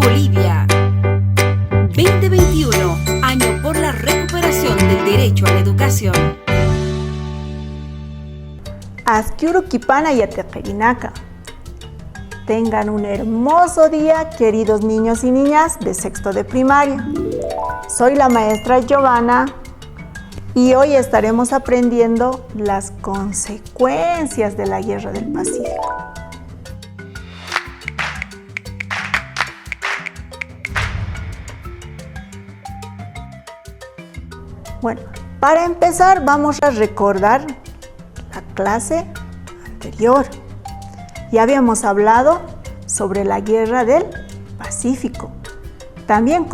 Bolivia. 2021, año por la recuperación del derecho a la educación. Azkiuru Kipana y Atequerinaca. Tengan un hermoso día, queridos niños y niñas de sexto de primaria. Soy la maestra Giovanna y hoy estaremos aprendiendo las consecuencias de la Guerra del Pacífico. Bueno, para empezar vamos a recordar la clase anterior. Ya habíamos hablado sobre la Guerra del Pacífico, también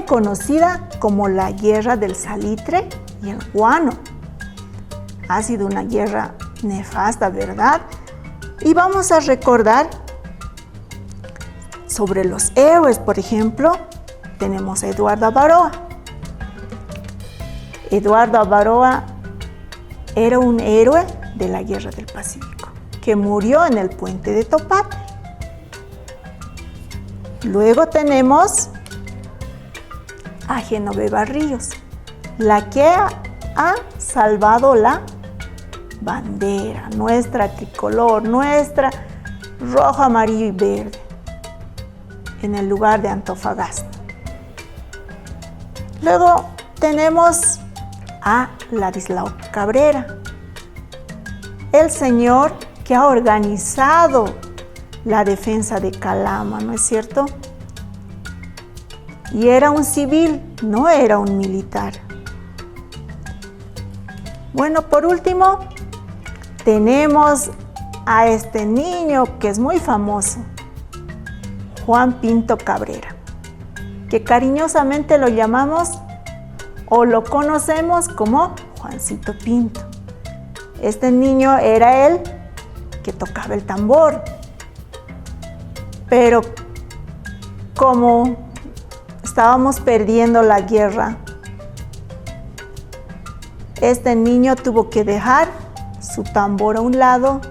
conocida como la Guerra del Salitre y el Guano. Ha sido una guerra nefasta, ¿verdad? Y vamos a recordar sobre los héroes. Por ejemplo, tenemos a Eduardo Avaroa. Eduardo Avaroa era un héroe de la Guerra del Pacífico, que murió en el puente de Topate. Luego tenemos a Genoveva Ríos, la que ha salvado la bandera, nuestra tricolor, nuestra rojo, amarillo y verde, en el lugar de Antofagasta. Luego tenemos a Ladislao Cabrera, el señor que ha organizado la defensa de Calama, ¿no es cierto? Y era un civil, no era un militar. Bueno, por último, tenemos a este niño que es muy famoso, Juan Pinto Cabrera, que cariñosamente lo llamamos o lo conocemos como Juancito Pinto. Este niño era el que tocaba el tambor, pero como estábamos perdiendo la guerra, este niño tuvo que dejar su tambor a un lado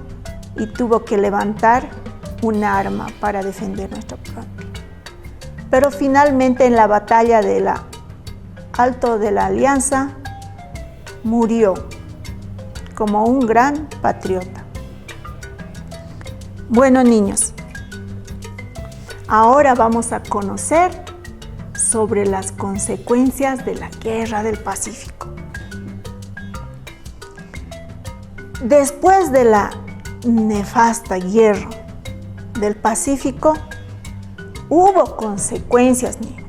y tuvo que levantar un arma para defender nuestra patria. Pero finalmente en la batalla de la Alto de la Alianza murió como un gran patriota. Bueno, niños, ahora vamos a conocer sobre las consecuencias de la Guerra del Pacífico. Después de la nefasta Guerra del Pacífico, hubo consecuencias, niños.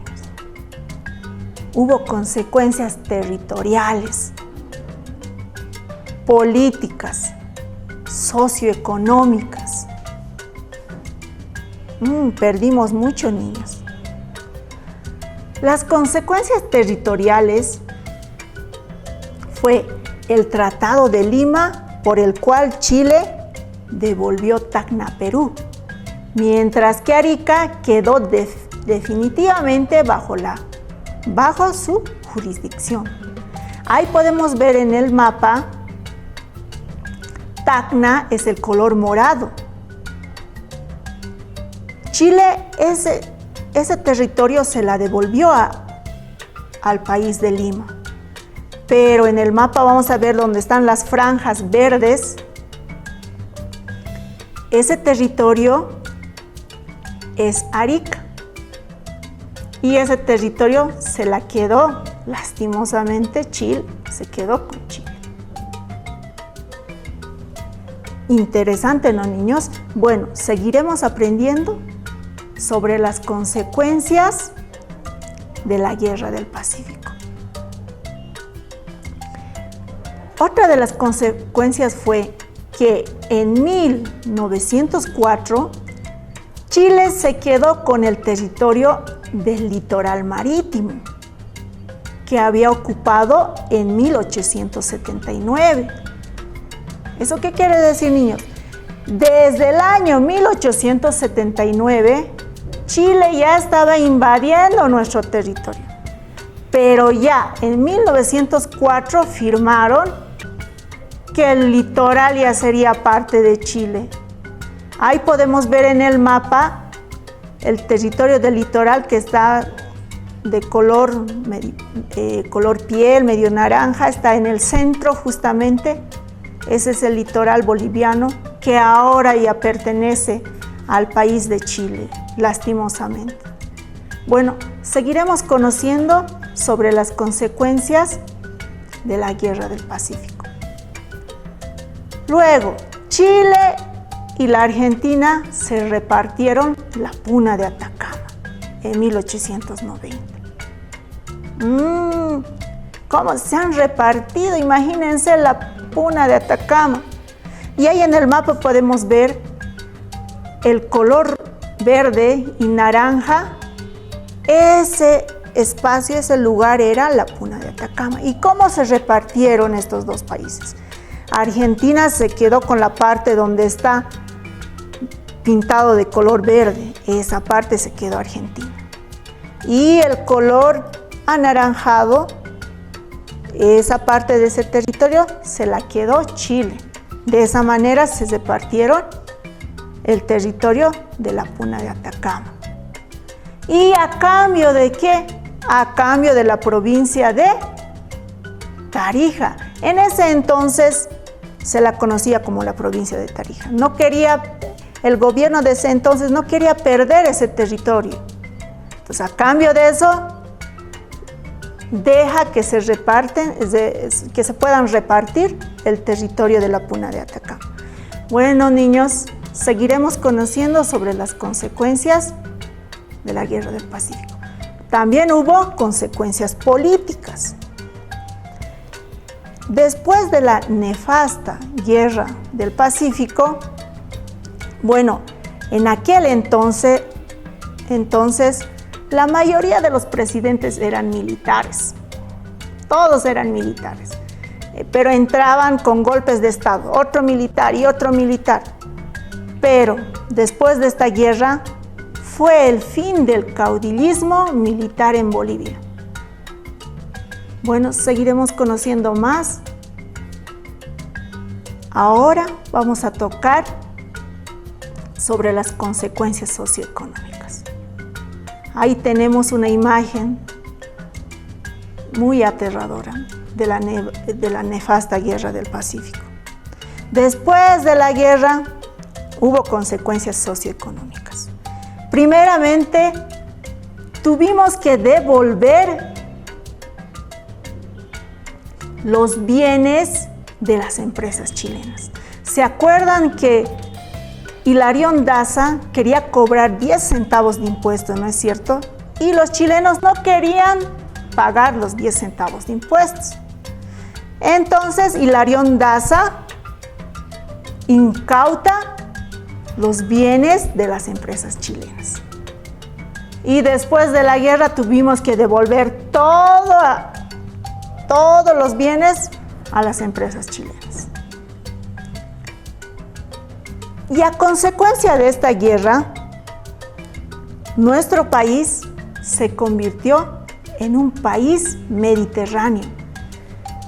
Hubo consecuencias territoriales, políticas, socioeconómicas. Perdimos mucho, niños. Las consecuencias territoriales fue el Tratado de Lima, por el cual Chile devolvió Tacna a Perú, mientras que Arica quedó definitivamente bajo su jurisdicción. Ahí podemos ver en el mapa, Tacna es el color morado. Chile, ese territorio se la devolvió al país de Lima. Pero en el mapa vamos a ver dónde están las franjas verdes. Ese territorio es Arica. Y ese territorio se la quedó, lastimosamente, Chile, se quedó con Chile. Interesante, ¿no, niños? Bueno, seguiremos aprendiendo sobre las consecuencias de la Guerra del Pacífico. Otra de las consecuencias fue que en 1904 Chile se quedó con el territorio del litoral marítimo que había ocupado en 1879. ¿Eso qué quiere decir, niños? Desde el año 1879, Chile ya estaba invadiendo nuestro territorio. Pero ya en 1904 firmaron que el litoral ya sería parte de Chile. Ahí podemos ver en el mapa el territorio del litoral que está de color piel, medio naranja, está en el centro justamente. Ese es el litoral boliviano que ahora ya pertenece al país de Chile, lastimosamente. Bueno, seguiremos conociendo sobre las consecuencias de la Guerra del Pacífico. Luego, Chile y la Argentina se repartieron la Puna de Atacama en 1890. ¿Cómo se han repartido? Imagínense la Puna de Atacama. Y ahí en el mapa podemos ver el color verde y naranja. Ese espacio, ese lugar era la Puna de Atacama. ¿Y cómo se repartieron estos dos países? Argentina se quedó con la parte donde está pintado de color verde. Esa parte se quedó Argentina. Y el color anaranjado, esa parte de ese territorio se la quedó Chile. De esa manera se repartieron el territorio de la Puna de Atacama. ¿Y a cambio de qué? A cambio de la provincia de Tarija. En ese entonces se la conocía como la provincia de Tarija. El gobierno de ese entonces no quería perder ese territorio. Entonces, a cambio de eso, deja que se puedan repartir el territorio de la Puna de Atacama. Bueno, niños, seguiremos conociendo sobre las consecuencias de la Guerra del Pacífico. También hubo consecuencias políticas. Después de la nefasta Guerra del Pacífico, bueno, en aquel entonces la mayoría de los presidentes eran militares. Todos eran militares, pero entraban con golpes de Estado, otro militar y otro militar. Pero después de esta guerra fue el fin del caudillismo militar en Bolivia. Bueno, seguiremos conociendo más. Ahora vamos a tocar sobre las consecuencias socioeconómicas. Ahí tenemos una imagen muy aterradora de la nefasta Guerra del Pacífico. Después de la guerra hubo consecuencias socioeconómicas. Primeramente, tuvimos que devolver los bienes de las empresas chilenas. ¿Se acuerdan que Hilarión Daza quería cobrar 10 centavos de impuesto, no es cierto? Y los chilenos no querían pagar los 10 centavos de impuestos. Entonces Hilarión Daza incauta los bienes de las empresas chilenas. Y después de la guerra tuvimos que devolver todos los bienes a las empresas chilenas. Y a consecuencia de esta guerra, nuestro país se convirtió en un país mediterráneo.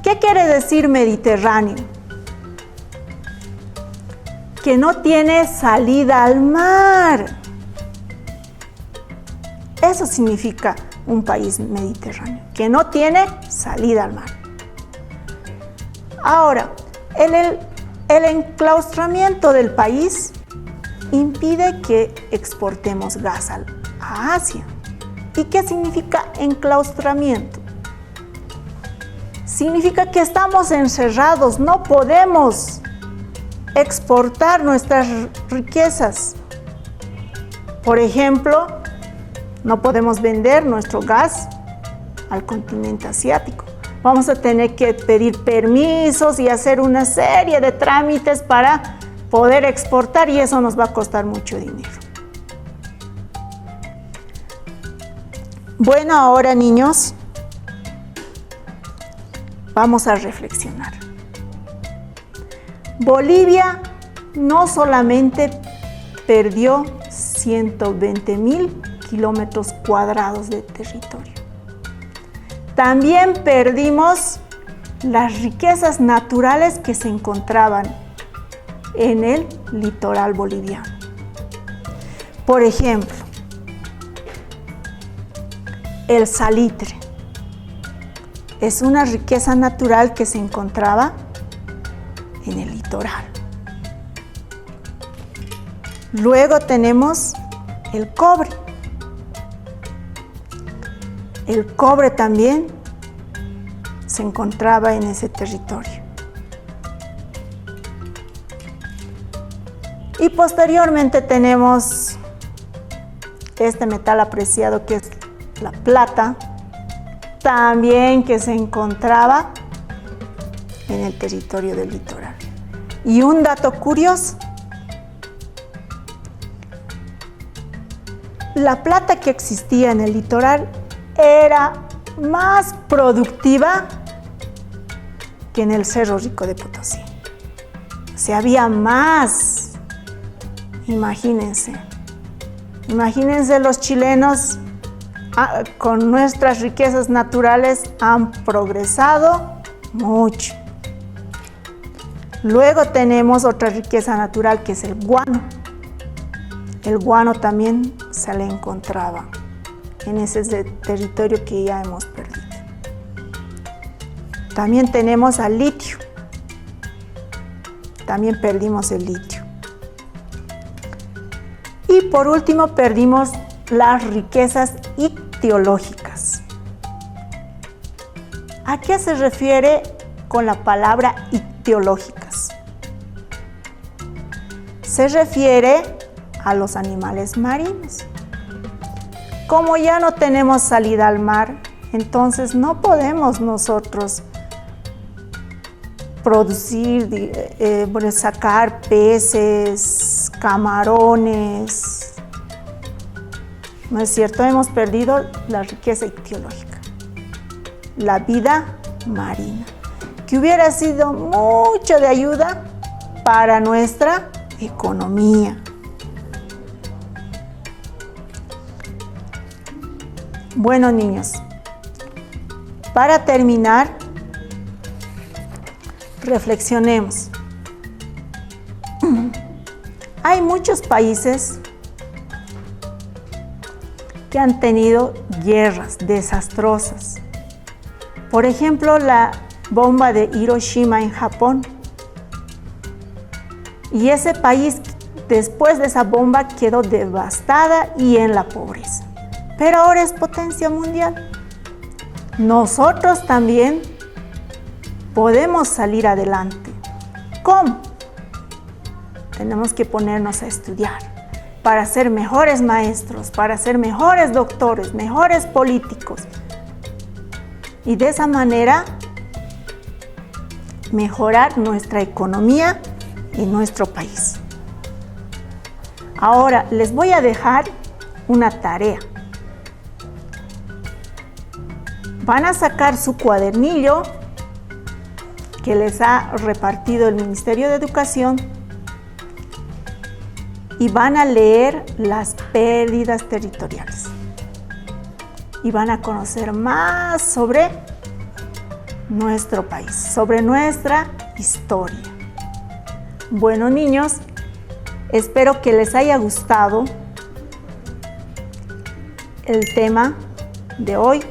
¿Qué quiere decir mediterráneo? Que no tiene salida al mar. Eso significa un país mediterráneo, que no tiene salida al mar. Ahora, el enclaustramiento del país impide que exportemos gas a Asia. ¿Y qué significa enclaustramiento? Significa que estamos encerrados, no podemos exportar nuestras riquezas. Por ejemplo, no podemos vender nuestro gas al continente asiático. Vamos a tener que pedir permisos y hacer una serie de trámites para poder exportar y eso nos va a costar mucho dinero. Bueno, ahora niños, vamos a reflexionar. Bolivia no solamente perdió 120,000 kilómetros cuadrados de territorio, también perdimos las riquezas naturales que se encontraban en el litoral boliviano. Por ejemplo, el salitre. Es una riqueza natural que se encontraba en el litoral. Luego tenemos el cobre. El cobre también se encontraba en ese territorio. Y posteriormente tenemos este metal apreciado que es la plata, también que se encontraba en el territorio del litoral. Y un dato curioso, la plata que existía en el litoral era más productiva que en el Cerro Rico de Potosí. O sea, había más. Imagínense los chilenos con nuestras riquezas naturales han progresado mucho. Luego tenemos otra riqueza natural que es el guano. El guano también se le encontraba en ese territorio que ya hemos perdido. También tenemos al litio. También perdimos el litio. Y por último perdimos las riquezas ictiológicas. ¿A qué se refiere con la palabra ictiológicas? Se refiere a los animales marinos. Como ya no tenemos salida al mar, entonces no podemos nosotros producir, sacar peces, camarones. ¿No es cierto? Hemos perdido la riqueza ictiológica, la vida marina, que hubiera sido mucho de ayuda para nuestra economía. Bueno, niños, para terminar, reflexionemos. Hay muchos países que han tenido guerras desastrosas. Por ejemplo, la bomba de Hiroshima en Japón. Y ese país, después de esa bomba, quedó devastada y en la pobreza. Pero ahora es potencia mundial. Nosotros también podemos salir adelante. ¿Cómo? Tenemos que ponernos a estudiar para ser mejores maestros, para ser mejores doctores, mejores políticos. Y de esa manera mejorar nuestra economía y nuestro país. Ahora les voy a dejar una tarea. Van a sacar su cuadernillo que les ha repartido el Ministerio de Educación y van a leer las pérdidas territoriales. Y van a conocer más sobre nuestro país, sobre nuestra historia. Bueno, niños, espero que les haya gustado el tema de hoy.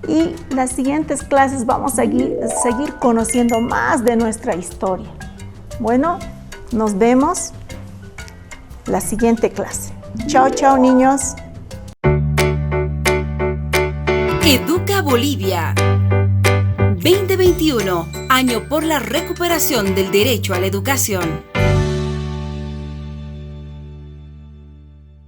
Y las siguientes clases vamos a seguir conociendo más de nuestra historia. Bueno, nos vemos la siguiente clase. Chao, chao, niños. Educa Bolivia 2021, año por la recuperación del derecho a la educación.